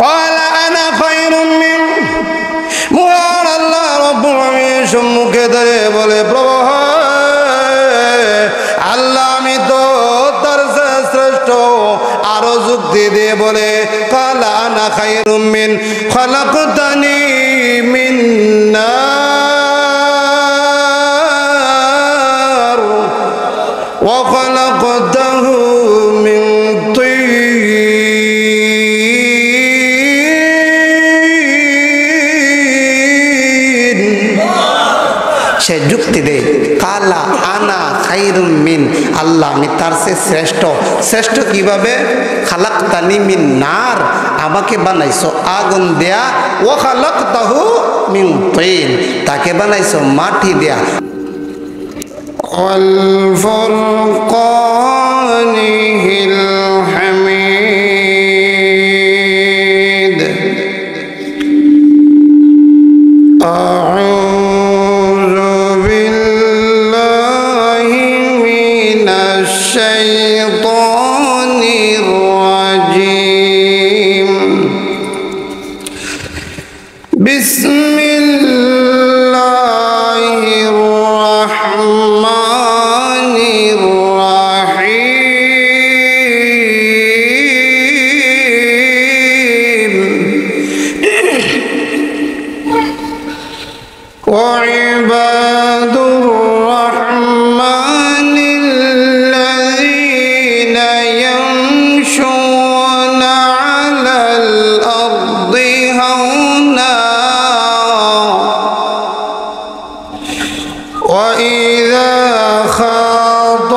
قال أنا خير منه মহান আল্লাহ রব্বুল আলামিন সম্মুখে দাঁড়িয়ে বলে প্রভু আল্লাহ আমি তো তার শ্রেষ্ঠ আরো যুক্তি দিয়ে বলে قال أنا خير منه خلقتني من نار وخلقته من طين সে যুক্তি দেয় কালা আনা খাইরুম মিন আল্লাহ আমি তার চেয়ে শ্রেষ্ঠ শ্রেষ্ঠ কিভাবে খালাকতানি মিন নার আমাকে বানাইছো আগুন দেয়া ও খালাকতাহু মিন তিন তাকে বানাইছো মাটি দেয়া ওয়াল ফুরকানিল হামিদ الشيطان الرجيم بسم الله الرحمن الرحيم وعباد الرحمن الذين يمشون على الأرض هونا وإذا خاطبهم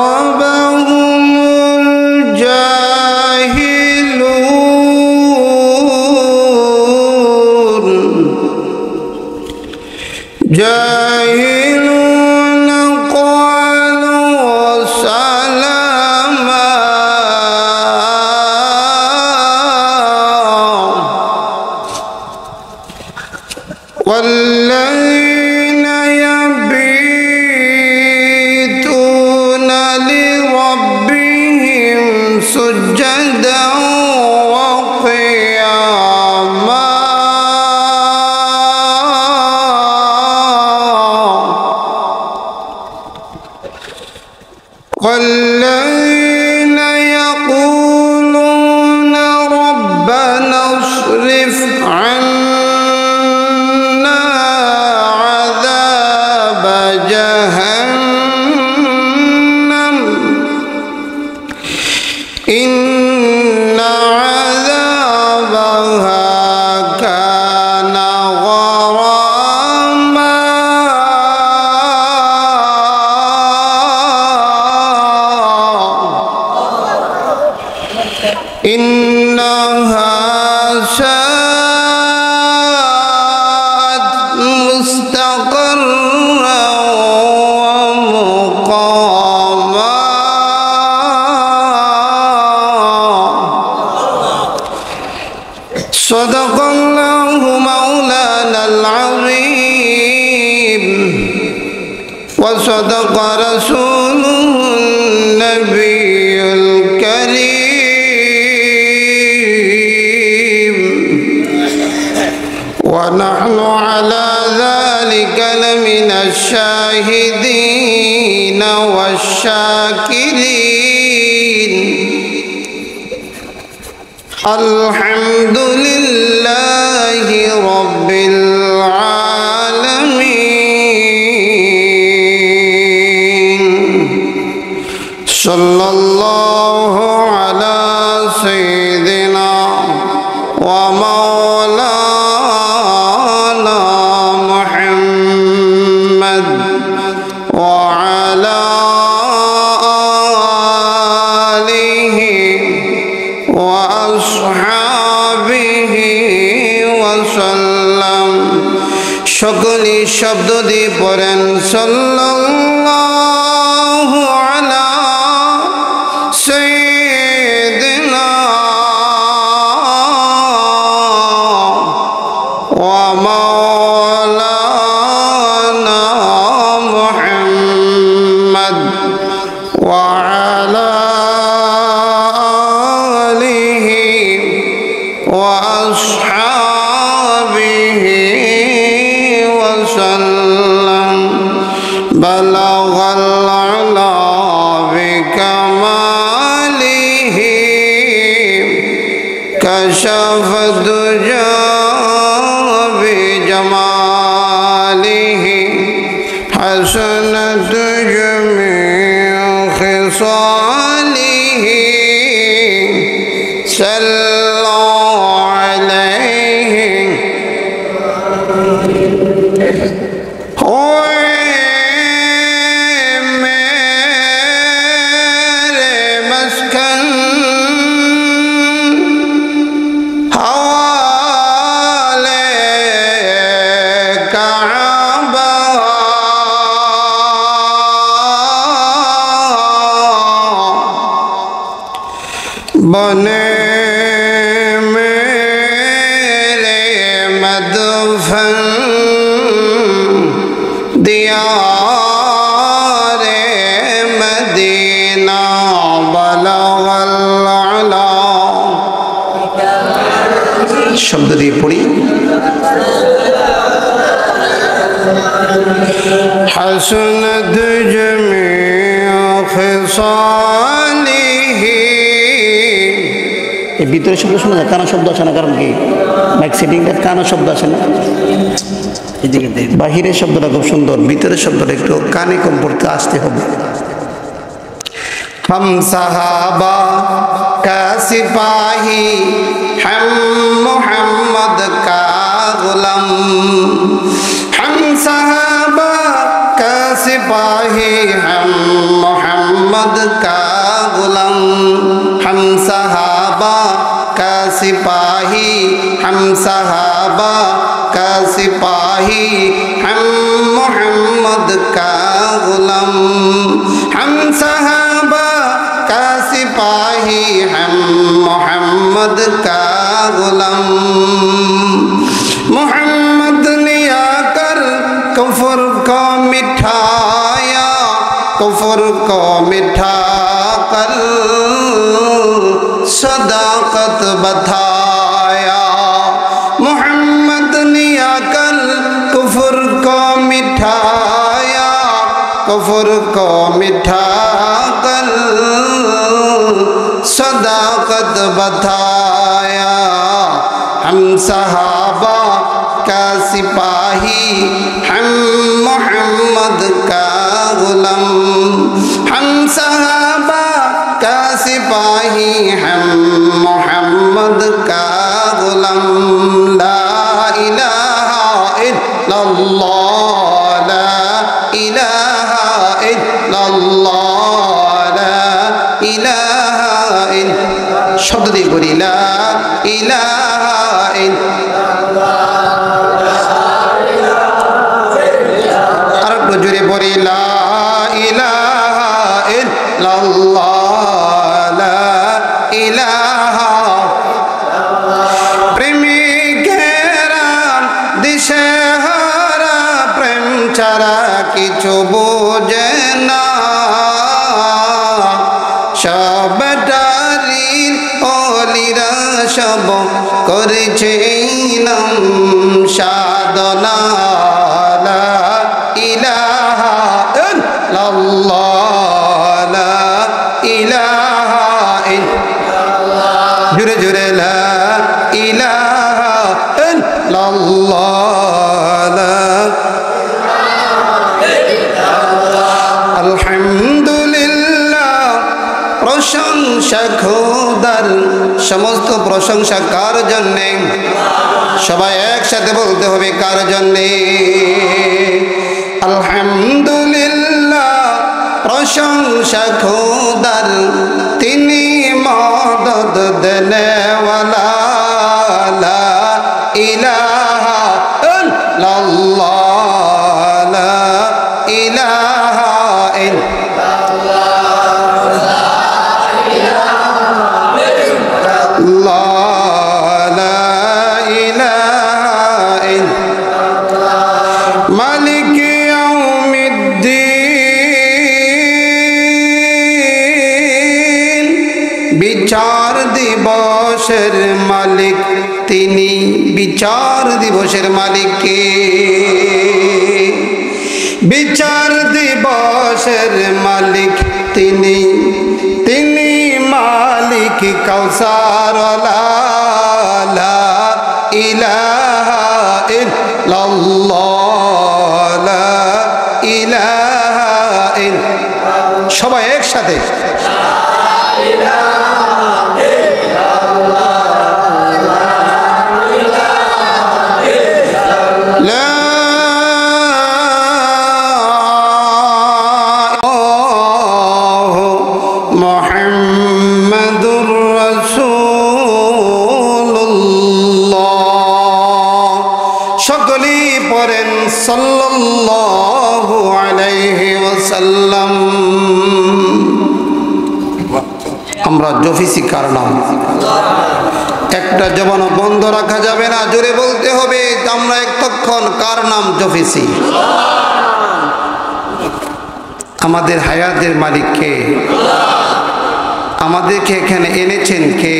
الجاهلون قالوا سلاما والذين يبيتون لربهم سجدا وقياما والذين يقولون ربنا اصرف عنا عذاب جهنم إن عذابها كان غراما إنها ساءت مستقرا ومقاما صدق الله مولانا العظيم وصدق رسوله النبي الكريم ونحن على ذلك لمن الشاهدين والشاكرين الحمد لله رب العالمين صلى الله على سيدنا ومولانا محمد وعلى آله وأصحابه وسلم সকলি শব্দ দিয়ে পড়েন সাল্লাল্লাহু আলা সাইয়্যিদিনা ওয়া মাওলানা মুহাম্মদ ওয়া আলা আলিহি ওয়া وأصحابه وسلم بلغ العلا بكماله كشف الدجى بجماله حسنت جميع خصاله صلوا عليه मेरे मस्कन हवाले काबा बने मेरे मदफन दियारे मदीना बलगल अला शब्द दिए पढ़ी हसनत जमीअ खिसालिही এই ভিতরে শব্দ শোনা যায়, কানা শব্দ আসে না, কারণ কি মাইক সেটিংটা কানা শব্দ আসে না, বাহিরের শব্দটা খুব সুন্দর, ভিতরের শব্দটা একটু কানে কম পড়তে আসতে হবে। हम सहाबा का सिपाही हम मोहम्मद का गुलाम, हम सहाबा का सिपाही हम मोहम्मद का गुलाम, हम सहाबा का सिपाही हम सहाबा का सिपाही हम मोहम्मद का गुलाम, हम सहाबा का सिपाही हम मोहम्मद का गुलाम। मोहम्मद ने आकर कुफ्र को मिठाया, कुफ्र को मिठा कर सदाकत बताया, मोहम्मद ने आकर कुफ्र को मिठाया, कुफ्र को मिठा कर सदाकत बताया, हम सहाबा का सिपाही हम मोहम्मद का गुलाम, हम सहाबा का सिपाही हम मोहम्मद का गुलाम। ला इलाहा इल्लल्लाह, ला इलाहा इल्लल्लाह, ला इलाहा इल्लल्लाह, शब्द দিয়ে বলি লা ইলাহা ইল্লাল্লাহ, আর একটু জোরে বলি লা ইলাহা ইল্লাল্লাহ, লা ইলাহা। প্রেমিকেরা দিশেহারা প্রেম ছাড়া কিছু বোঝে না, সবটারির অলিরা সব করেছে নাম সাধনা, লা ইলাহা ইল্লাল্লাহ, লা ইলাহা ইল্লাল্লাহ, জোরে জোরে লা ইলাহা ইল্লাল্লাহ, লা আলহামদুলিল্লাহ। প্রশংসা খোদার, সমস্ত প্রশংসা কার জন্যে? সবাই একসাথে বলতে হবে কার জন্যে? আলহামদুলিল্লাহ। প্রশংসা খোদার, তিনি মদদ দেনেওয়ালা, লা ইলাহা ইল্লাল্লাহ, লা ইলাহা ইল্লাল্লাহ, লা ইলাহা ইল্লাল্লাহ। মালিক ইয়াউমিদ্দিন, বিচার দিবসের মালিক তিনি বিচার দিবসের মালিক কে? বিচার দিবসের মালিক তিনি, তিনি মালিক কাউসার লা ইলাহা ইল্লাল্লাহ লা ইলাহা ইল্লাল্লাহ। সবাই একসাথে সকলেই পড়েন সাল্লাল্লাহু আলাইহি ওয়াসাল্লাম। আমরা জফিসি কার নাম? একটা জবান বন্ধ রাখা যাবে না, জোরে বলতে হবে আমরা এতক্ষণ কার নাম জফিসি। আমাদের হায়াতের মালিক কে? আমাদেরকে এখানে এনেছেন কে?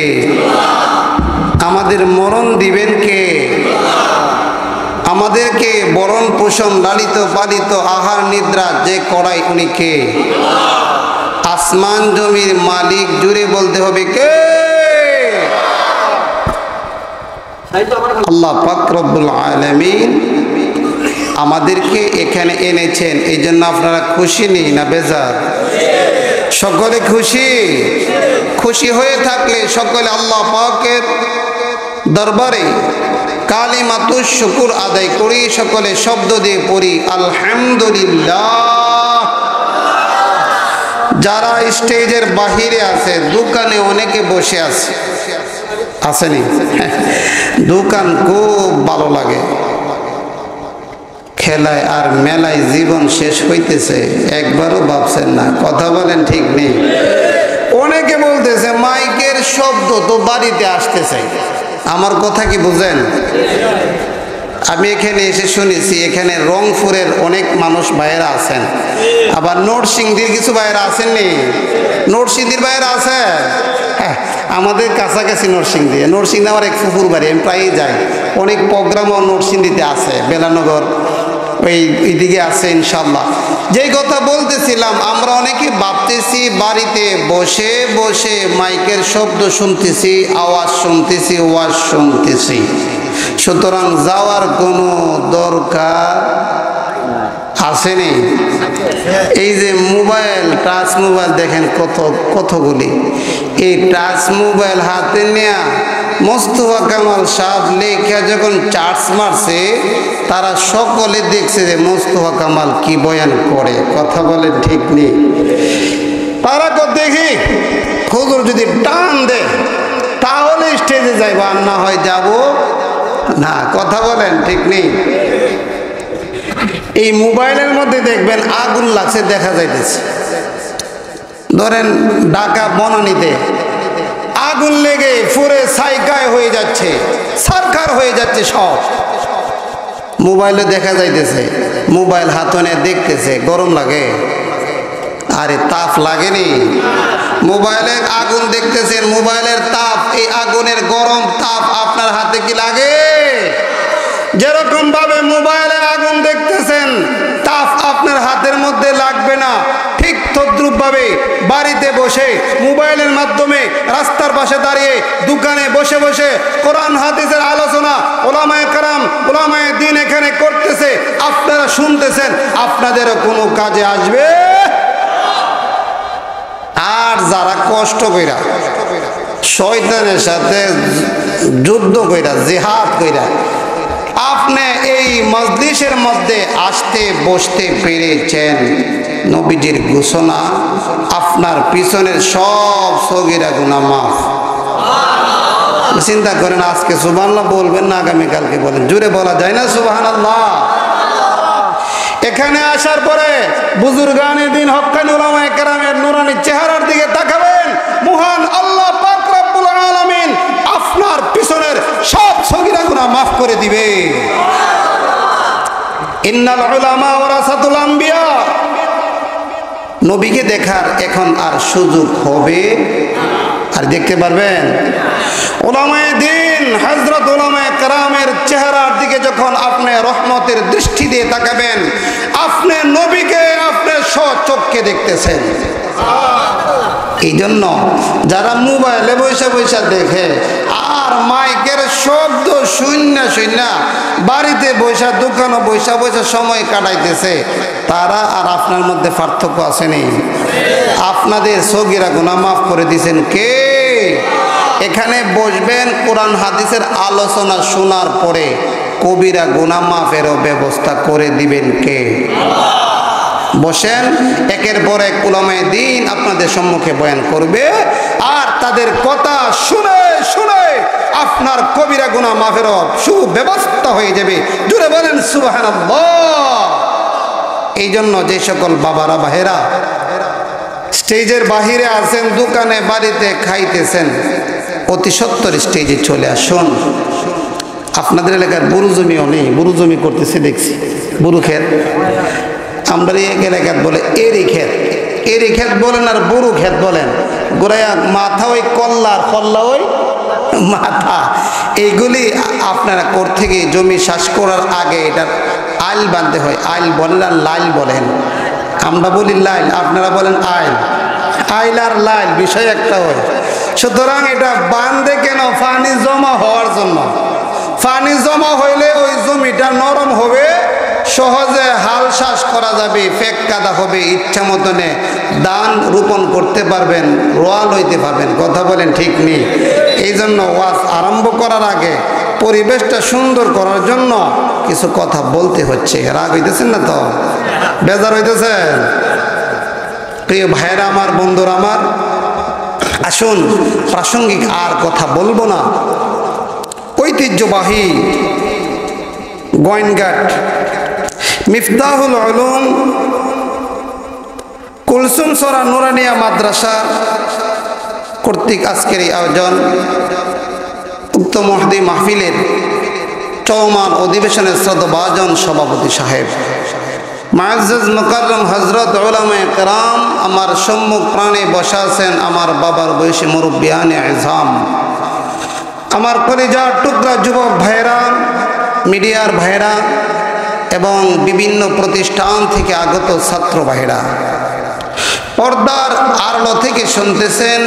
আমাদের মরণ দিবেন কে? আমাদেরকে বরণ পোষণ লালিত পালিত আহার নিদ্রা যে করায় উনি কে? আসমান জমির মালিক, জুড়ে বলতে হবে কে? আল্লাহ পাক রব্বুল আলামিন আমাদেরকে এখানে এনেছেন, এই জন্য আপনারা খুশি নেই না বেজার? সকলে খুশি? খুশি হয়ে থাকলে সকলে আল্লাহ পাকের দরবারে কালিমাতুশ শুকর আদায় করি, সকলে শব্দ দিয়ে পড়ি আলহামদুলিল্লাহ। যারা স্টেজের বাহিরে আছে, দোকানে অনেকে বসে আছে, আসেনি? দোকান খুব ভালো লাগে, খেলায় আর মেলায় জীবন শেষ হইতেছে, একবারও ভাবছেন না। কথা বলেন ঠিক নেই? অনেকে বলতেছে মাইকের শব্দ তো বাড়িতে আসতেছে। আমার কথা কি বুঝেন? আমি এখানে এসে শুনেছি এখানে রংপুরের অনেক মানুষ ভাইয়েরা আছেন, আবার নরসিংদীর কিছু ভাইয়েরা আসেননি? নরসিংদীর ভাইয়েরা আছে? হ্যাঁ, আমাদের কাছাকাছি নরসিংদী। নরসিংদী আমার এক ফুফুর বাড়ি, আমি প্রায়ই যাই। অনেক প্রোগ্রামও নরসিংদীতে আছে, বেলানগর এইদিকে আছে ইনশাল্লাহ। যেই কথা বলতেছিলাম, আমরা অনেকে ভাবতেছি বাড়িতে বসে বসে মাইকের শব্দ শুনতেছি, আওয়াজ শুনতেছি, ওয়াজ শুনতেছি, সুতরাং যাওয়ার কোনো দরকার আসেনি। এই যে মোবাইল, টাচ মোবাইল দেখেন কতগুলি, এই টাচ মোবাইল হাতে নেয়া মোস্তফা কামাল সাহেব লেখা যখন চার্জ মারছে, তারা সকলে দেখছে যে মোস্তফা কামাল কি বয়ান করে। কথা বলে ঠিক নেই? তারা তো দেখি হুজুর যদি টান দেয় তাহলে স্টেজে যাইব, আর না হয় যাব না। কথা বলেন ঠিক নেই? এই মোবাইলের মধ্যে দেখবেন আগুন লাগছে, দেখা যাইতেছে। ধরেন ঢাকা বনানীতে আগুন লেগে পুরে ছাইকায় হয়ে যাচ্ছে, সরকার হয়ে যাচ্ছে, সব মোবাইলে দেখা যাইতেছে। মোবাইল হাতনে দেখতেছে, গরম লাগে? আরে তাপ লাগেনি? মোবাইলের আগুন দেখতেছেন, মোবাইলের তাপ, এই আগুনের গরম তাপ আপনার হাতে কি লাগে? যেরকম ভাবে মোবাইলের আগুন দেখতেছেন, তাপ আপনার হাতের মধ্যে লাগবে না, ঠিক তদ্রুপ ভাবে বাড়িতে বসে মোবাইলের মাধ্যমে, রাস্তার পাশে দাঁড়িয়ে, দোকানে বসে বসে কোরআন হাদিসের আলোচনা ওলামায়ে কেরাম, ওলামায়ে দ্বীন এখানে করতেছে, আপনারা শুনতেছেন, আপনাদেরও কোনো কাজে আসবে। আর যারা কষ্ট কইরা শয়তানের সাথে যুদ্ধ কইরা, জিহাদ কইরা আপনি এই মজলিসের মধ্যে আসতে বসতে পেরেছেন, নবীজির ঘোষণা, আপনার পিছনের সব সগীরা গুনাহ মাফ। চিন্তা করেন, আজকে সুবহানাল্লাহ বলবেন না আগামীকালকে বলেন? জোরে বলা যায় না সুবহানাল্লাহ? এখানে আসার পরে বুজুর্গানে দিন, হক্কানি উলামায়ে কেরামের নুরানি চেহারার দিকে তাকাবেন, মহান আল্লাহ পাক রব্বুল আলামিন আপনার পিছনের সব সগীরা গুনাহ মাফ করে দিবে। ইন্নাল উলামা ওয়ারাসাতুল আম্বিয়া। নবীকে দেখার এখন আর সুযোগ হবে? আর দেখতে পারবেন? উলামায়ে দ্বীন হযরত উলামায়ে কেরামের চেহারার দিকে যখন আপনি রহমতের দৃষ্টি দিয়ে তাকাবেন, আপনি নবীকে আপনি স্বচক্ষে দেখতেছেন। এই জন্য যারা মোবাইলে বৈশা বৈশা দেখে আর মাইকের শব্দ শূন্য শূন্য বাড়িতে বৈশা দোকানে বৈশা বৈশা সময় কাটাইতেছে, তারা আর আপনার মধ্যে পার্থক্য আসেনি। আপনাদের সগীরা গুনাহ মাফ করে দিয়েছেন কে? এখানে বসবেন, কোরআন হাদিসের আলোচনা শোনার পরে কবিরা গুনাহ মাফেরও ব্যবস্থা করে দিবেন কে? বসেন, একের পর এক উলামায়ে দ্বীন আপনাদের সম্মুখে বয়ান করবে, আর তাদের কথা শুনে শুনে আপনার কবিরা গুনাহ মাফেরও সুব্যবস্থা হয়ে যাবে। জুড়ে বলেন সুবহানাল্লাহ। এই জন্য যে সকল বাবারা ভাইরা স্টেজের বাহিরে আছেন, দোকানে বাড়িতে খাইতেছেন, অতি সত্বর স্টেজে চলে আসুন। আপনাদের এলাকার বুরু জমিও নেই, বুরু জমি করতেছে দেখছি, বুরু ক্ষেত। আমরা এক এলাকাত বলে এরি ক্ষেত, এরি ক্ষেত বলেন আর বুরু ক্ষেত বলেন। গোড়ায় মাথা ওই কল্লার, কল্লা ওই মাথা। এইগুলি আপনারা করতে গিয়ে জমি চাষ করার আগে এটার আইল বাঁধতে হয়। আইল বলেন আর লাইল বলেন। আমরা বলি লাইল, আপনারা বলেন আইল। আইল আর লাইল বিষয় একটা হয়। সুতরাং এটা বাঁধে কেন? পানি জমা হওয়ার জন্য। পানি জমা হইলে ওই জমিটা নরম হবে, সহজে হাল চাষ করা যাবে, ফেক কাদা হবে, ইচ্ছা মতনে ধান রোপণ করতে পারবেন, রোয়াল হইতে পারবেন। কথা বলেন ঠিক নেই? এই জন্য ওয়াজ আরম্ভ করার আগে পরিবেশটা সুন্দর করার জন্য কিছু কথা বলতে হচ্ছে। রাগ হইতেছেন না তো? বেজার হইতেছেন? প্রিয় ভাইরা আমার, বন্ধুরা আমার, আসুন প্রাসঙ্গিক আর কথা বলবো না। ঐতিহ্যবাহী গোয়েনঘাট মিফতাহুল উলুম কুলসুম সরা নুরানিয়া মাদ্রাসা কর্তৃক আজকের এই আয়োজন, উক্ত মহদি মাহফিলের চলমান অধিবেশনের শ্রদ্ধাভাজন সভাপতি সাহেব, মুআজ্জাজ মুকাররম হযরত উলামায়ে কেরাম, আমার সম্মুখ প্রাণে বসা আছেন আমার বাবার বয়সী মুরব্বিয়ানে আযম, আমার কলিজার টুকরা যুবক ভাইরা, মিডিয়ার ভাইরা এবং বিভিন্ন প্রতিষ্ঠান থেকে আগত ছাত্র ভাইরা, পর্দার আড়াল থেকে শুনতেছেন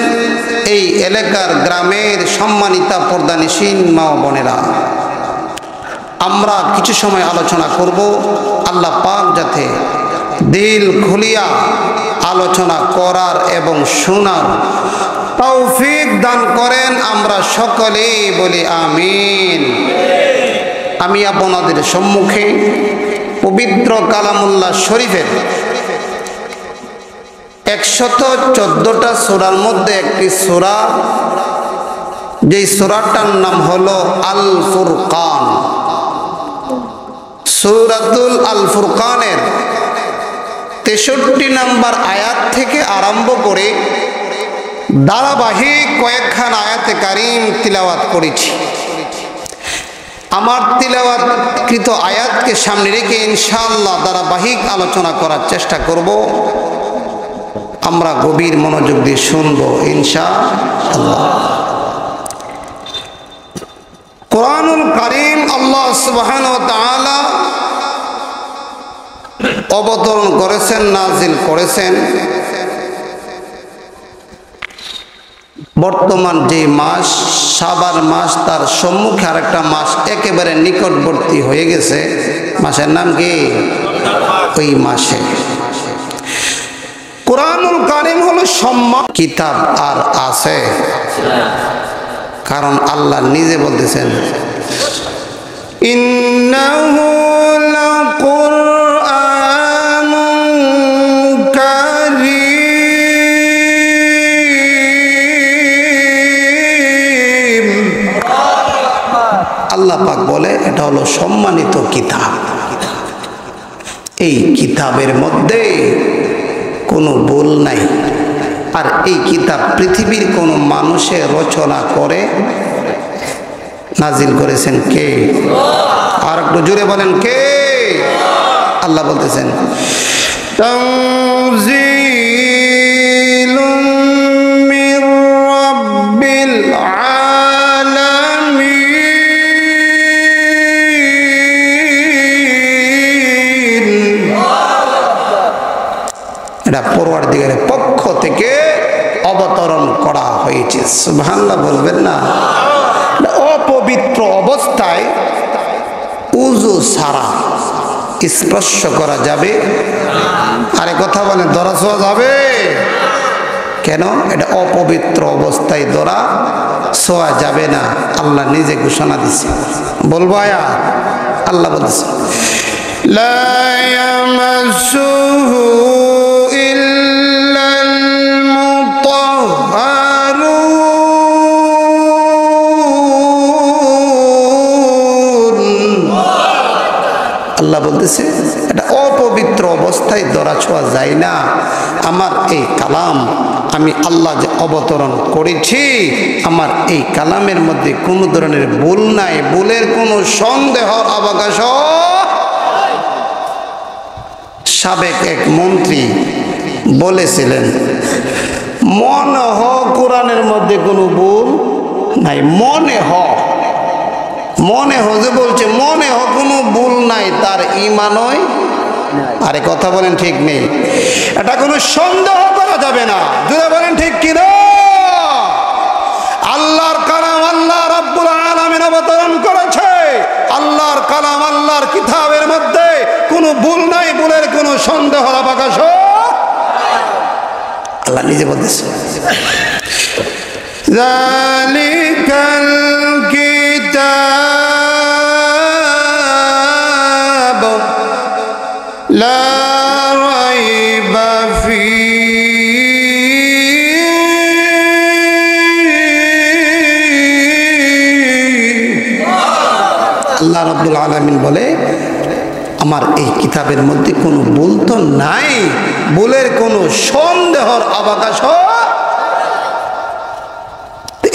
এই এলাকার গ্রামের সম্মানিতা পর্দানিশীন মা ও বোনেরা। আমরা কিছু সময় আলোচনা করব। আল্লাহ পাক যাতে দিল খুলিয়া আলোচনা করার এবং শোনার তৌফিক দান করেন, আমরা সকলেই বলি আমিন। আমি আপনাদের সম্মুখে পবিত্র কালামুল্লাহ শরীফের 114টা সূরার মধ্যে একটি সূরা, যেই সূরাটার নাম হলো আল ফুরকান। সূরাতুল আল ফুরকানের 63 নম্বর আয়াত থেকে আরম্ভ করে ধারাবাহিক কয়েকখান আয়াতে কারিম তিলাওয়াত করেছি। আমার তিলাওয়াতকৃত আয়াতকে সামনে রেখে ইনশাআল্লাহ ধারাবাহিক আলোচনা করার চেষ্টা করব। আমরা গভীর মনোযোগ দিয়ে শুনবো ইনশাআল্লাহ। কোরআনুল কারীম আল্লাহ সুবহানাহু ওয়া তাআলা অবতরণ করেছেন, নাজিল করেছেন বর্তমান যে মাস শাবান মাস, তার সম্মুখে আরেকটা মাস একেবারে নিকটবর্তী হয়ে গেছে। মাসের নাম কি? ওই মাসে কোরআনুল কারীম হলো সম্মান কিতাব আর আছে, কারণ আল্লাহ নিজে বলতেছেন ইন্নাহু লাকুরআনুন কারীম। আল্লাহ পাক বলে এটা হলো সম্মানিত কিতাব। এই কিতাবের মধ্যে কোনো ভুল নাই। আর এই কিতাব পৃথিবীর কোনো মানুষের রচনা করে নাজিল করেছেন কে? আর একটু জোরে বলেন কে? আল্লাহ বলতেছেন তানজিলুম মির রাব্বিল আলামিন। থেকে অবতরণ করা হয়েছে। সুবহানাল্লাহ বলবেন না? অপবিত্র অবস্থায় উযু ছাড়া স্পর্শ করা যাবে? আরে কথা বলেন, ধরা ছোঁয়া যাবে? কেন? এটা অপবিত্র অবস্থায় ধরা ছোঁয়া যাবে না, আল্লাহ নিজে ঘোষণা দিছে। বলবো আয়াত, আল্লাহ বলছে লা ইয়ামাসসুহু ইল্লাল মুতাহহারুন। আল্লাহ বলতেছে এটা অপবিত্র অবস্থায় ধরা ছোঁয়া যায় না। আমার এই কালাম আমি আল্লাহ যে অবতরণ করেছি, আমার এই কালামের মধ্যে কোনো ধরনের ভুল নাই, ভুলের কোনো সন্দেহ অবকাশ। সাবেক এক মন্ত্রী বলেছিলেন, মনে হ কোরআনের মধ্যে কোনো ভুল নাই, মনে হ যে বলছে মনে হ কোনো ভুল নাই, তার ঈমানই। আরে কথা বলেন ঠিক নেই? এটা কোনো সন্দেহ করা যাবে না। জুড়ে বলেন ঠিক কিনা? আল্লাহর কালাম আল্লাহ রাব্বুল আলামিন অবতরণ করেছে। আল্লাহর কালাম আল্লাহর কিতাবের মধ্যে কোনো ভুল নাই, ভুলের কোনো সন্দেহ অবকাশ। আল্লাহ নিজে বলতেছে যালিকাল কিতাব লা রাইবা আল্লাহ রাব্বুল আলামিন বলে আমার এই কিতাবের মধ্যে কোনো ভুল তো নাই, ভুলের কোনো সন্দেহর অবকাশ।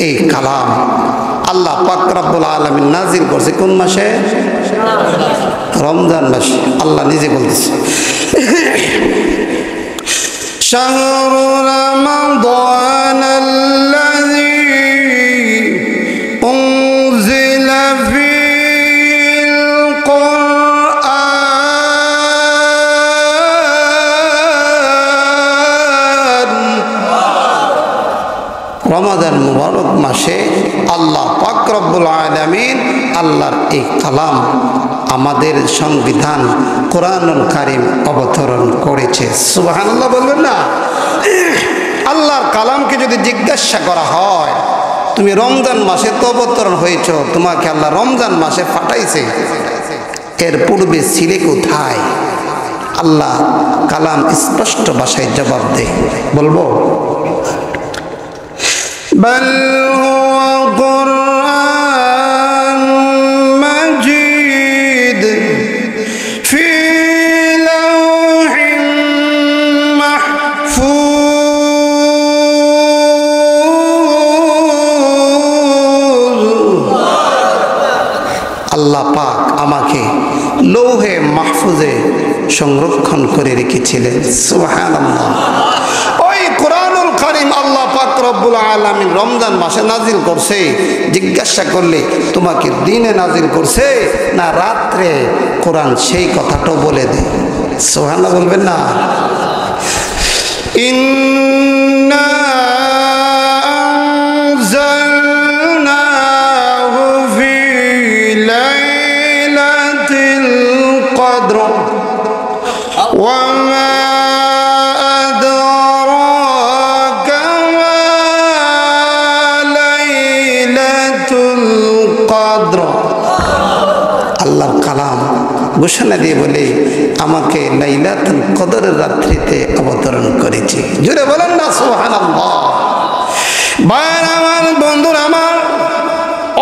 এই কালাম আল্লাহ পাক রব্বুল আলামিন নাজিল করছে কোন মাসে? রমজান মাসে। আল্লাহ নিজে বলতেছে শাহরু রমাদান আল্লাযী উনজিলা ফীল কুরআন। রমাদান মুবারক মাসে আল্লাহ পাক রব্বুল আলামিন আল্লাহর এই কালাম আমাদের সংবিধান কোরআনুল কারীম অবতরণ করেছে। সুবহানাল্লাহ বলবেন না? আল্লাহর কালামকে যদি জিজ্ঞাসা করা হয় তুমি রমজান মাসে তো অবতরণ হয়েছ, তোমাকে আল্লাহ রমজান মাসে পাঠাইছে, এর পূর্বে ছিলে কোথায়? আল্লাহ কালাম স্পষ্ট ভাষায় জবাব দেয়। বলবো বল হুয়া কুরআন মাজিদ ফি লাওহিন মাহফুজ। আল্লাহ পাক আমাকে লৌহে মাহফুজে সংরক্ষণ করে রেখেছিলেন। সুবহানাল্লাহ। ওই কোরআনুল কারীম আল্লাহ পাক রব্বুল আলামিন রমজান মাসে নাজিল করছে। জিজ্ঞাসা করলে তোমাকে দিনে নাজিল করছে না রাত্রে, কোরআন সেই কথাটাও বলে দেয়। সুবহানাল্লাহ বলবেন না? ইন্না আনজালনাহু ফি লাইলাতিল কদর ওয়া মা আল্লাহর কালাম ঘোষণা দিয়ে বলে আমাকে লাইলাতুল কদরের রাত্রিতে অবতরণ করেছে। জোরে বলেন না সুবহানাল্লাহ। ভাইরা আমার, বন্ধুরা আমার,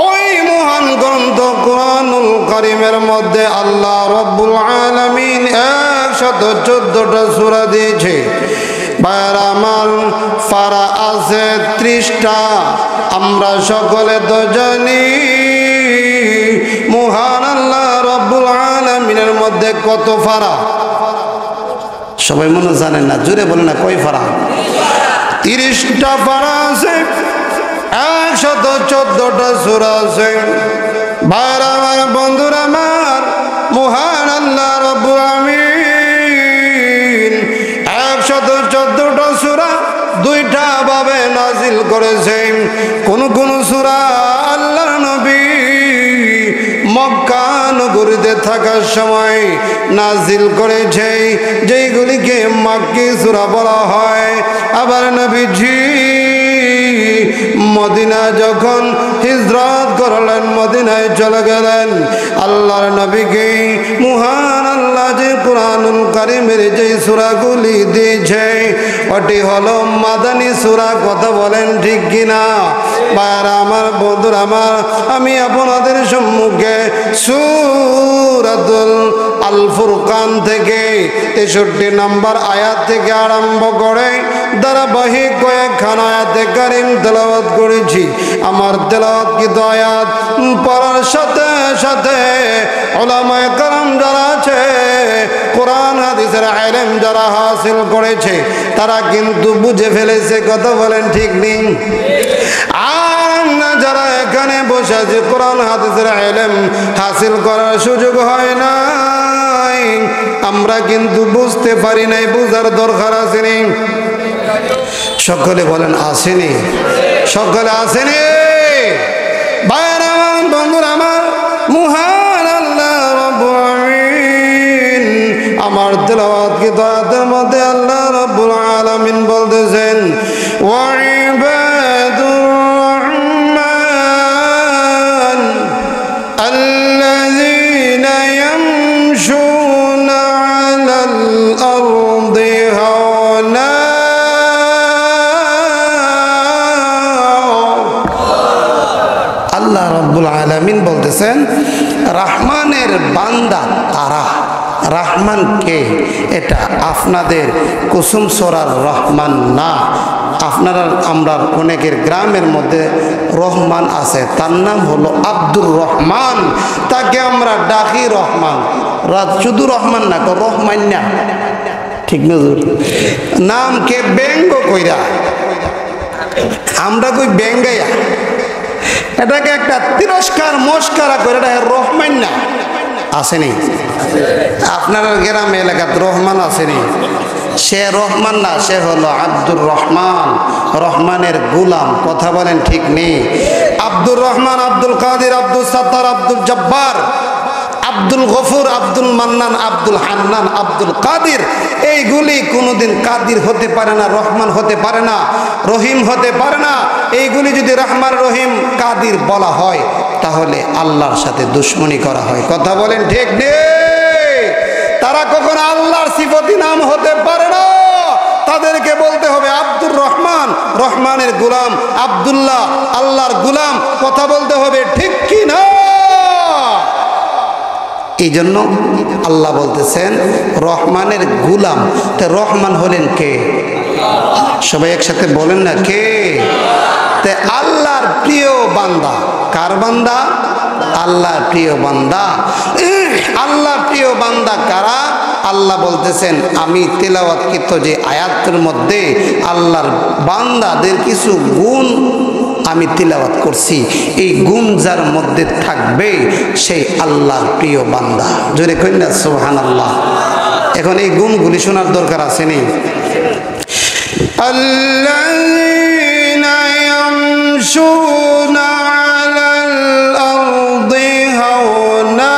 ওই মহান গ্রন্থ কোরআনুল কারীমের মধ্যে আল্লাহ রাব্বুল আলামিন 114টা সূরা দিয়েছে। ভাইরা আমার, পারা আছে 30টা। আমরা সকলে তো জানি মহান আল্লাহ রাব্বুল আলামিনের মধ্যে কত ফারা? সবাই মনে জানেন না? জোরে বলে না কয় ফারা? 30টা ফারা আছে, 114টা সূরা আছে। ভাইরা আমার, বন্ধুরা আমার, মহান আল্লাহ রাব্বুল আলামিন 114টা সূরা করেছে। কোন কোন সূরা আল্লাহর নবী মক্কা নগরীতে থাকার সময় নাজিল করেছে, যেইগুলিকে মাক্কি সূরা বলা হয়। আবার নবীজি মদিনা যখন হিজরত করলেন, মদিনায় চলে গেলেন, আল্লাহর নবীকে মহান আল্লাহ যে কুরআনুল কারীমের যে সূরাগুলি দিয়েছে ওটি হলো মাদানী সূরা। কথা বলেন ঠিক কিনা? ভাইরা আমার, বন্ধুরা আমার, আমি আপনাদের সম্মুখে সূরাতুল আল ফুরকান থেকে 63 নম্বর আয়াত থেকে আরম্ভ করে ধারাবাহিক কয়েকখান আয়াতে কারিম তেলাওয়াত করেছি। আমার তেলাওয়াতকৃত আয়াত পড়ার সাথে সাথে উলামায়ে কেরাম যারা আছে, কোরআন হাদিসের ইলম যারা হাসিল করেছে, তারা কিন্তু বুঝে ফেলেছে। কথা বলেন ঠিক নেই? আর যারা এখানে বসে আছে, কোরআন হাদিসের ইলম হাসিল করার সুযোগ হয় নাই, আমরা কিন্তু বুঝতে পারি নাই, বুঝার দরকার আছে নি? সকলে বলেন আসেনি? সকলে আসেনি? ভাইরা আমার, বন্ধুরা আমার, মহান আল্লাহ রাব্বুল আলামিন আমার তেলাওয়াতকৃত আয়াতের মধ্যে আল্লাহ রাব্বুল আলামিন বলতেছেন, ওয়া ইবাদুর রহমান আল্লাযীনা ইয়ামশুনা আলাল আরদি হাওনা। আল্লাহ রাব্বুল আলামিন বলতেছেন, রহমানের বান্দা তারা। রহমান কে? এটা আপনাদের কুসুম সরার রহমান না। আপনারা, আমরা অনেকের গ্রামের মধ্যে রহমান আছে, তার নাম হলো আব্দুর রহমান, তাকে আমরা ডাকি রহমান। শুধু রহমান না, রহমান না, ঠিক না? নামকে ব্যঙ্গ কইরা আমরা কই ব্যঙ্গাইয়া, এটাকে একটা তিরস্কার মস্কারা করে, এটা রহমান না। আসেনি? আপনার গ্রামে এলাকাতে রহমান আসেনি? সে রহমান না, সে হলো আব্দুর রহমান, রহমানের গুলাম। কথা বলেন ঠিক নেই? আব্দুর রহমান, আব্দুল কাদির, আব্দুল সাত্তার, আব্দুল জব্বার, আব্দুল গফুর, আব্দুল মান্নান, আব্দুল হান্নান, আব্দুল কাদির, এইগুলি কোনোদিন কাদির হতে পারে না, রহমান হতে পারে না, রহিম হতে পারে না। এইগুলি যদি রহমান, রহিম, কাদির বলা হয়, তাহলে আল্লাহর সাথে দুশ্মনী করা হয়। কথা বলেন ঠিক নেই? তারা কখনো আল্লাহর সিফতি নাম হতে পারে না। তাদেরকে বলতে হবে আব্দুর রহমান, রহমানের গুলাম, আব্দুল্লাহ, আল্লাহর গুলাম। কথা বলতে হবে ঠিক কি না? এই জন্য আল্লাহ বলতেছেন রহমানের গুলাম। তে রহমান হলেন কে? সবাই একসাথে বলেন না, কে? তে আল্লাহর প্রিয় বান্দা। কার বান্দা? আল্লাহর প্রিয় বান্দা। আল্লাহর প্রিয় বান্দা কারা? আল্লাহ বলতেছেন, আমি তেলাওয়াতকৃত যে আয়াতের মধ্যে আল্লাহর বান্দাদের কিছু গুণ আমি তিলাওয়াত করছি, এই গুণ যার মধ্যে থাকবে সেই আল্লাহর প্রিয় বান্দা। জোরে কইন না সুবহানাল্লাহ। এখন এই গুণগুলি শোনার দরকার আছে নি? আল্লাযীনা ইয়ামশুনা আলাল আরদি হাওনা।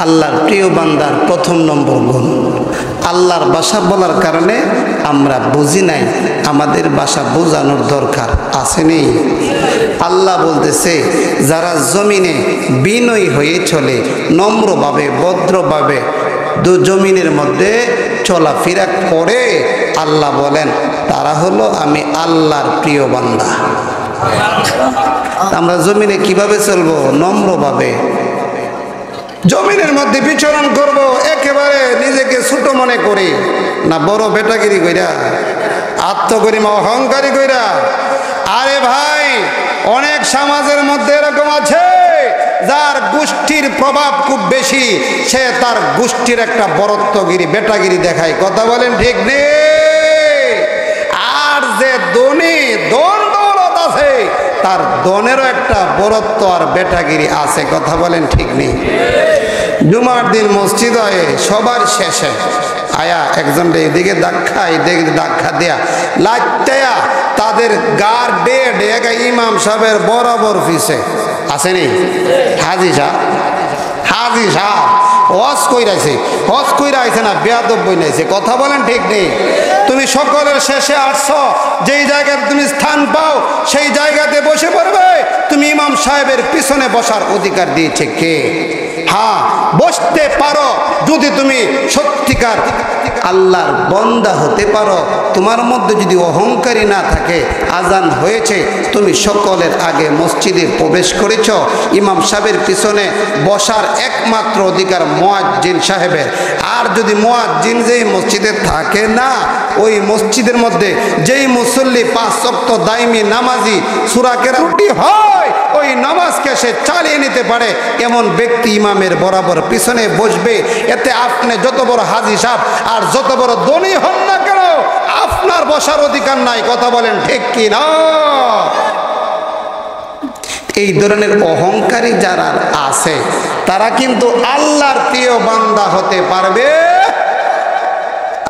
আল্লাহর প্রিয় বান্দার প্রথম নম্বর গুণ, আল্লাহর ভাষা বলার কারণে আমরা বুঝি নাই, আমাদের ভাষা বোঝানোর দরকার আছে নেই? আল্লাহ বলতেছে, যারা জমিনে বিনয়ী হয়ে চলে, নম্রভাবে, ভদ্রভাবে জমিনের মধ্যে চলাফেরা করে, আল্লাহ বলেন তারা হলো আমি আল্লাহর প্রিয় বান্দা। আমরা জমিনে কিভাবে চলবো? নম্রভাবে জমিনের মধ্যে বিচরণ করব, একেবারে নিজেকে ছোট মনে করি না, বড় বেটাগিরি কইরা, আত্মগরিমা অহংকারী কইরা। আরে ভাই, অনেক সমাজের মধ্যে এরকম আছে যার গোষ্ঠীর প্রভাব খুব বেশি, সে তার গোষ্ঠীর একটা বরত্বগিরি, বেটাগিরি দেখায়। কথা বলেন ঠিক নেই? আর যে ধনী, ধন দৌলত আছে, তার ধনেরও একটা বরত্ব আর বেটাগিরি আছে। কথা বলেন ঠিক নেই? জুমার দিন মসজিদ হয় সবার শেষে আয়া একজন এদিকে ধাক্কা এদিকে ধাক্কা দেয়া লাগতেয়া তাদের গার ডেড একা ইমাম সাহেবের বরাবর ফিসে আসেনি হাজি সাহ হজ কইরা আইছে না বেয়াদব বইনাইছে কথা বলেন ঠিক নেই তুমি সকলের শেষে আসছো যেই জায়গায় তুমি স্থান পাও সেই জায়গাতে বসে পড়বে তুমি ইমাম সাহেবের পিছনে বসার অধিকার দিয়েছে কে হ্যাঁ বসতে পারো যদি তুমি সত্যিকার আল্লাহর বান্দা হতে পারো তোমার মধ্যে যদি অহংকারী না থাকে আজান হয়েছে তুমি সকলের আগে মসজিদে প্রবেশ করেছ ইমাম সাহেবের পিছনে বসার একমাত্র অধিকার মুয়াজ্জিন সাহেবের আর যদি মুয়াজ্জিন যেই মসজিদে থাকে না ওই মসজিদের মধ্যে যেই মুসল্লি 5 ওয়াক্ত দাইমি নামাজি সূরা কেরামতি হয় ওই নামাজকে সে চালিয়ে নিতে পারে এমন ব্যক্তি ইমামের বরাবর পিছনে বসবে এতে আপনি যত বড় হাজী সাহেব আর যত বড় ধনী হন না কেন আপনার বসার অধিকার নাই কথা বলেন ঠিক কি না এই ধরনের অহংকারী যারা আছে তারা কিন্তু আল্লাহর প্রিয় বান্দা হতে পারবে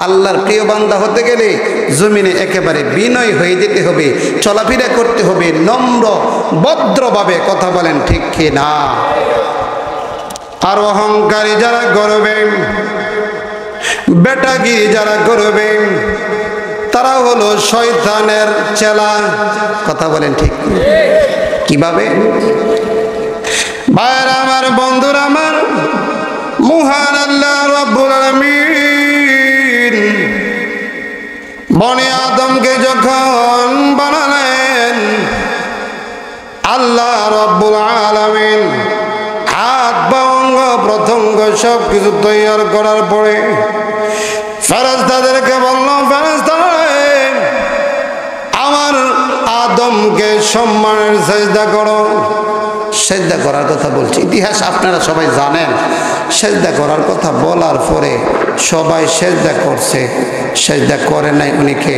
আল্লাহর প্রিয় বান্দা হতে গেলে জমিনে একেবারে বিনয় হয়ে যেতে হবে চলাফেরা করতে হবে নম্র ভদ্রভাবে কথা বলেন ঠিক কি না আর অহংকারী যারা করবে বেটাগিরি যারা করবে তারা হলো শয়তানের চেলা কথা বলেন ঠিক কিভাবে ভাইরা আমার বন্ধুরা আমার মহান আল্লাহ রাব্বুল আলামিন বনি আদমকে যখন বানালেন আল্লাহ রাব্বুল আলামিন হাত পা অঙ্গ প্রত্যঙ্গ সব কিছু তৈয়ার করার পরে ফেরেশতাদেরকে বলল ফেরেশতারা আমার আদমকে সম্মানের সেজদা করো সেজদা করার কথা বলছি ইতিহাস আপনারা সবাই জানেন সেজদা করার কথা বলার পরে সবাই সেজদা করছে সেজদা করে নাই উনি কে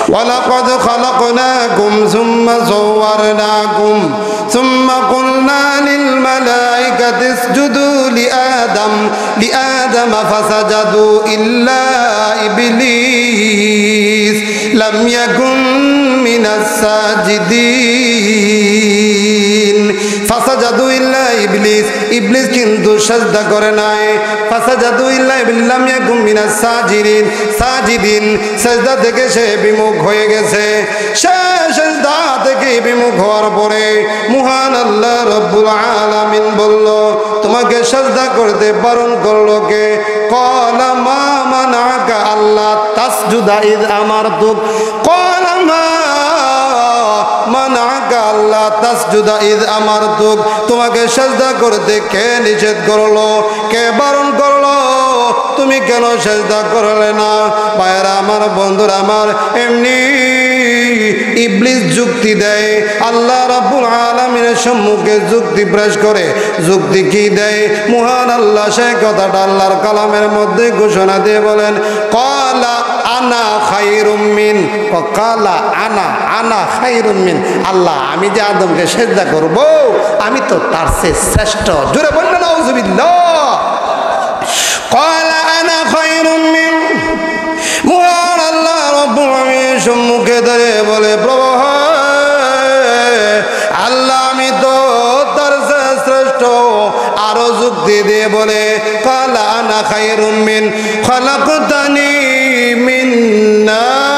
ওয়ালাকাদ খালাকনাকুম সুম্মা সাওয়ারনাকুম সুম্মা কুলনা লিল মালাইকাতি ইসজুদু লিআদম ফাসাজাদু ইল্লা ইবলিস লাম ইয়াকুন মিনাস সাজিদিন ফাসাজাদু ইল্লা ইবলিস ইবলিস কিন্তু সিজদা করে নাই ফাসাজাদু ইল্লা ইবলিস লাম ইয়াকুন মিনাস সাজিদিন সিজদা থেকে সে বিমুখ হয়ে গেছে সে সিজদা থেকে বিমুখ হওয়ার পরে মহান আল্লাহ রাব্বুল আলামিন বলল তোমাকে সিজদা করতে বারণ করলো কে ক্বালা মা মানাকা আল্লাহ তাসজুদা ইয আমারতুক ক্বালা মা মানাকা আল্লাহ তাসজুদা ইয আমারতুক তোমাকে সিজদা করতে কে নিষেধ করলো কে বারণ করলো তুমি কেন সিজদা করলে না ভাইরা আমার বন্ধুরা আমার এমনি ইবলিস যুক্তি দেয় আল্লাহ রাব্বুল আলামিনের সম্মুখে যুক্তি পেশ করে যুক্তি কি দেয় মহান আল্লাহ সেই কথাটা আল্লাহর কালামের মধ্যে ঘোষণা দিয়ে বলেন ক্বালা আনা খায়রুম মিন ক্বালা আনা খায়রুম মিন আল্লাহ আমি যে আদমকে সিজদা করব আমি তো তার চেয়ে শ্রেষ্ঠ জোরে বললেন নাউজুবিল্লাহ ক্বালা আনা খায়রুম মিন মহান আল্লাহ রাব্বুল আলামিনের সম্মুখে দাঁড়িয়ে বলে প্রভু আল্লাহ আমি তো তার চেয়ে শ্রেষ্ঠ আরো যুক্তি দিয়ে বলে ক্বালা আনা খায়রুম মিন খালাকতানি মিন নার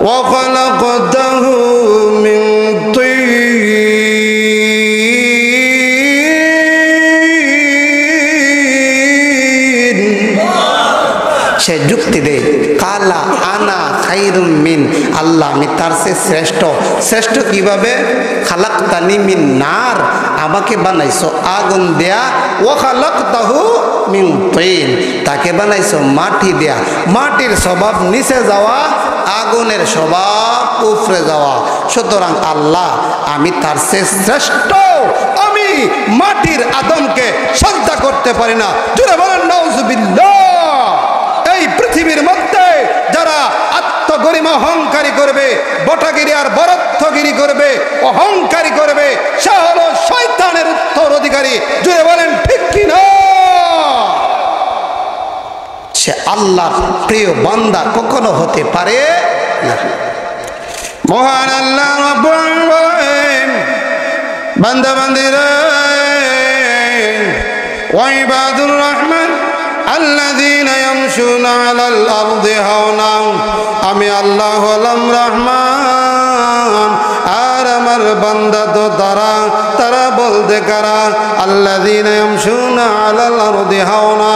ওয়া খালাকতাহু মিন সে যুক্তি দেয় কালা আনা খায়রুম মিন আল্লাহ আমি তার চেয়ে শ্রেষ্ঠ কিভাবে খালাকতানি মিন নার আমাকে বানাইছো আগুন দেয়া ওয়া খালাকতাহু মিন তিন তাকে বানাইছো মাটি দেয়া মাটির স্বভাব নিচে যাওয়া আগুনের স্বভাব উপরে যাওয়া সুতরাং আল্লাহ আমি তার চেয়ে শ্রেষ্ঠ আমি মাটির আদমকে সিজদা করতে পারি না জোরে বলেন নাউজুবিল্লাহ এই পৃথিবীর মধ্যে যারা গরিমা অহংকারী করবে, বটাগিরি আর বরত্বগিরি করবে, অহংকারী করবে, সে হলো শয়তানের উত্তরাধিকারী। জুড়ে বলেন ঠিক কি না? সে আল্লাহর প্রিয় বান্দা কখনো হতে পারে না। মহান আল্লাহ রাব্বুল আলামিন বান্দা বান্দিরা ওয়া ইবাদুর রহমান আল্লাযীনা ইয়ামশুনা আলাল আরদি হাওনা, আমি আল্লাহ হলাম রহমান আর আমার বান্দা তো তারা বলতে কারা? আল্লাযীনা ইয়ামশুনা আলাল আরদি হাওনা,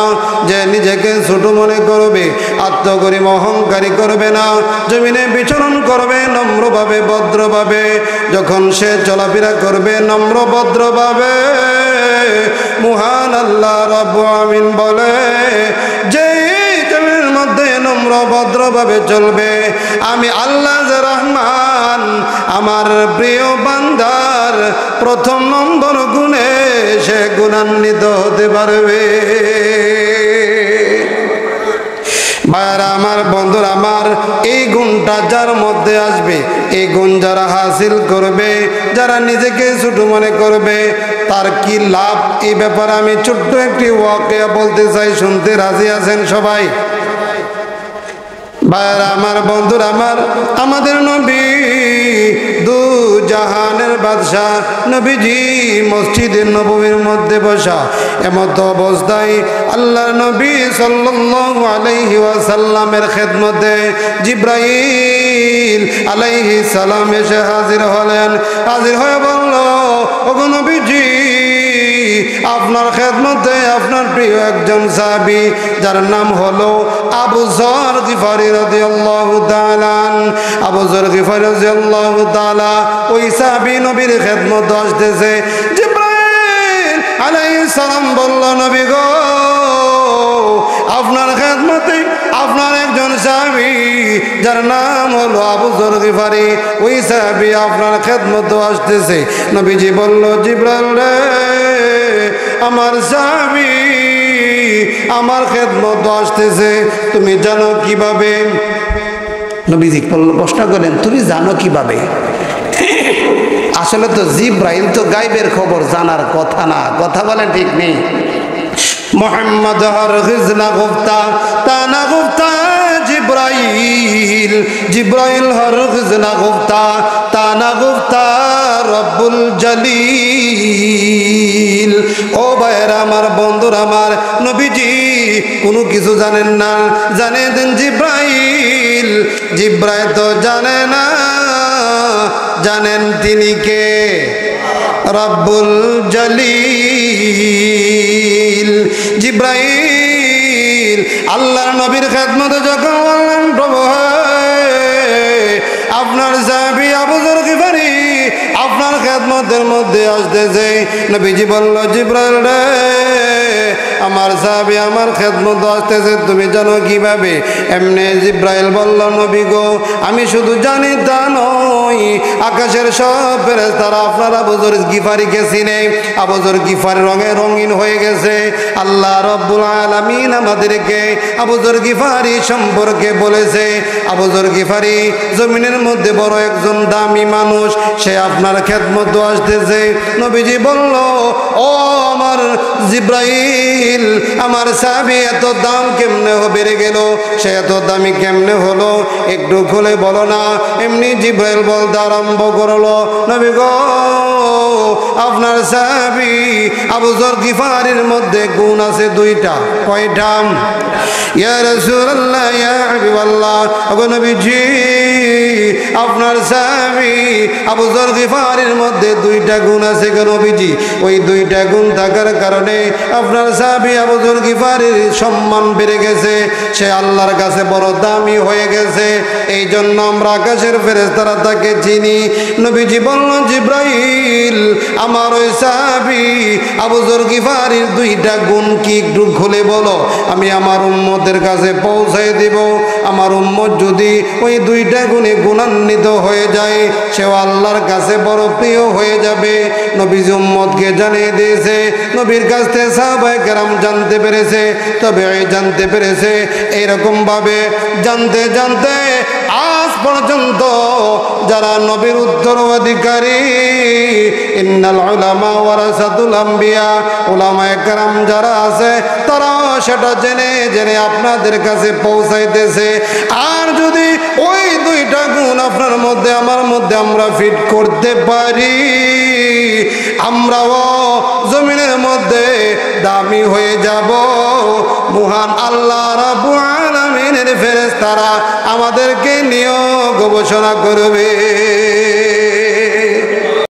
যে নিজেকে ছোট মনে করবে, আত্মগরিমা অহংকারী করবে না, জমিনে বিচরণ করবে নম্রভাবে ভদ্রভাবে, যখন সে চলাফেরা করবে নম্র ভদ্রভাবে, মহান আল্লাহ রাব্বুল আলামিন বলে যে জমিনের মধ্যে নম্র ভদ্রভাবে চলবে, আমি আল্লাহ যে রহমান আমার প্রিয় বান্দার প্রথম নম্বর গুণে সে গুণান্বিত হতে পারবে। ভাইরা আমার, বন্ধুরা আমার, এই গুণটা যার মধ্যে আসবে, এই গুণ যারা হাসিল করবে, যারা নিজেকে ছোট মনে করবে, তার কি লাভ? এই ব্যাপারে আমি ছোট্ট একটি ওয়াকিয়া বলতে চাই, শুনতে রাজি আছেন সবাই? ভাইরা আমার, বন্ধুরা আমার, আমাদের নবী দু জাহানের বাদশাহ নবীজি মসজিদের নববীর মধ্যে বসা, এমত অবস্থায় আল্লাহর নবী সাল্লাল্লাহু আলাইহি ওয়াসাল্লামের খেদমতে জিবরাইল আলাইহিস সালাম এসে হাজির হলেন। হাজির হয়ে বলল, ওগো নবীজি, আপনার খেদমতে আপনার প্রিয় একজন সাহাবী যার নাম হলো আবু যর গিফারি রাদিয়াল্লাহু তাআলা, আবু যর গিফারি রাদিয়াল্লাহু তাআলা ওই সাহাবী নবীর খেদমতে আসতেছে। জিবরাইল আলাইহিস সালাম বলল, নবী গো, আপনার খেদমতে আপনার একজন সাহাবী যার নাম হলো আবু যর গিফারি, ওই সাহাবী আপনার খেদমতে আসতেছে। নবীজি বলল, জিবরাইল রে, আমার সাহাবী আমার খেদমতে আসতেছে, তুমি জানো কিভাবে? নবীজি প্রশ্ন করলেন, তুমি জানো কিভাবে? আসলে তো জিবরাইল তো গায়বের খবর জানার কথা না, কথা বলেন ঠিক নেই। মোহাম্মদ হরগিজ না গুফতা তা না গুফতা জিবরাইল, জিবরাইল হরগিজ না গুফতা তা না গুফতা রব্বুল জলিল। ও ভাইরা আমার, বন্ধুরা আমার, নবীজি কোনো কিছু জানেন না, জানেন জিবরাইল। জিবরাইল তো জানে না, জানেন তিনি কে? রব্বুল জলিল। জিবরাইল আল্লাহর নবীর খেদমতে যখন বললেন, প্রভু আপনার সাহাবী আবু যর গিফারি আপনার খেদমতের মধ্যে আসতেছে। নবীজি বলল, জিবরাইল রে, আমার সাহাবী আমার খেদমতে আসতেছে, তুমি জানো কিভাবে? এমনি জিবরাইল বলল, নবী গো, আমি শুধু জানি তা নয়, আকাশের সব ফেরেশতারা আপনার আবু যর গিফারিকে চিনে, আবু যর গিফারি রঙে রঙিন হয়ে গেছে। আল্লাহ রাব্বুল আলামিন আমাদেরকে আবু যর গিফারি সম্পর্কে বলেছে, আবু যর গিফারি জমিনের মধ্যে বড় একজন দামি মানুষ, সে আপনার খেদমতে আসতেছে। নবীজি বলল, ও আমার জিবরাইল, আমার সাহাবী এত দাম কেমনে বেড়ে গেল, সে এত দামি কেমনে হলো, একটু খুলে বলো না। এমনি জিবরাইল বলতে আরম্ভ করলো, নবী গো, আপনার সাহাবী আবু যর গিফারির মধ্যে গুণ আছে দুইটা। কয়টা? ইয়া রাসূলুল্লাহ, ইয়া হাবিবাল্লাহ, ওগো নবীজি, আপনার সাহাবী আবু যর গিফারির মধ্যে দুইটা গুণ আছে গো নবীজি। ওই দুইটা গুণ থাকার কারণে আপনার সাহাবী আবু যর গিফারির সম্মান বেড়ে গেছে, সে আল্লাহর কাছে বড় দামি হয়ে গেছে, এই জন্য আমরা আকাশের ফেরেশতারা তাকে চিনি। নবীজি বলল, জিবরাইল, আমার ওই সাহাবী আবু যর গিফারির দুইটা গুণ কি একটু খুলে বলো, আমি আমার উম্মতের কাছে পৌঁছায় দিব। আমার উম্মত যদি ওই দুইটা গুণে গুণান্বিত হয়ে যায়, সেও আল্লাহর কাছে বড় প্রিয় হয়ে যাবে। নবীজি উম্মতকে জানিয়ে দিয়েছে, নবীর কাছ থেকে সাহাবায়ে কেরাম জানতে পেরেছে, তবে জানতে পেরেছে। এইরকম ভাবে জানতে জানতে আজ পর্যন্ত যারা নবীর উত্তরাধিকারী, ইন্নাল উলামা ওয়ারাসাতুল আম্বিয়া, উলামায়ে কেরাম যারা আছে তারাও সেটা জেনে জেনে আপনাদের কাছে পৌঁছাইতেছে। আর যদি ওই দুইটা গুণ আপনার মধ্যে আমার মধ্যে আমরা ফিট করতে পারি, আমরাও জমিনের মধ্যে দামি হয়ে যাব। মহান আল্লাহ রাব্বুল আলামিনের ফেরেশতারা আমাদেরকে নিয়ে গবেষণা করবে।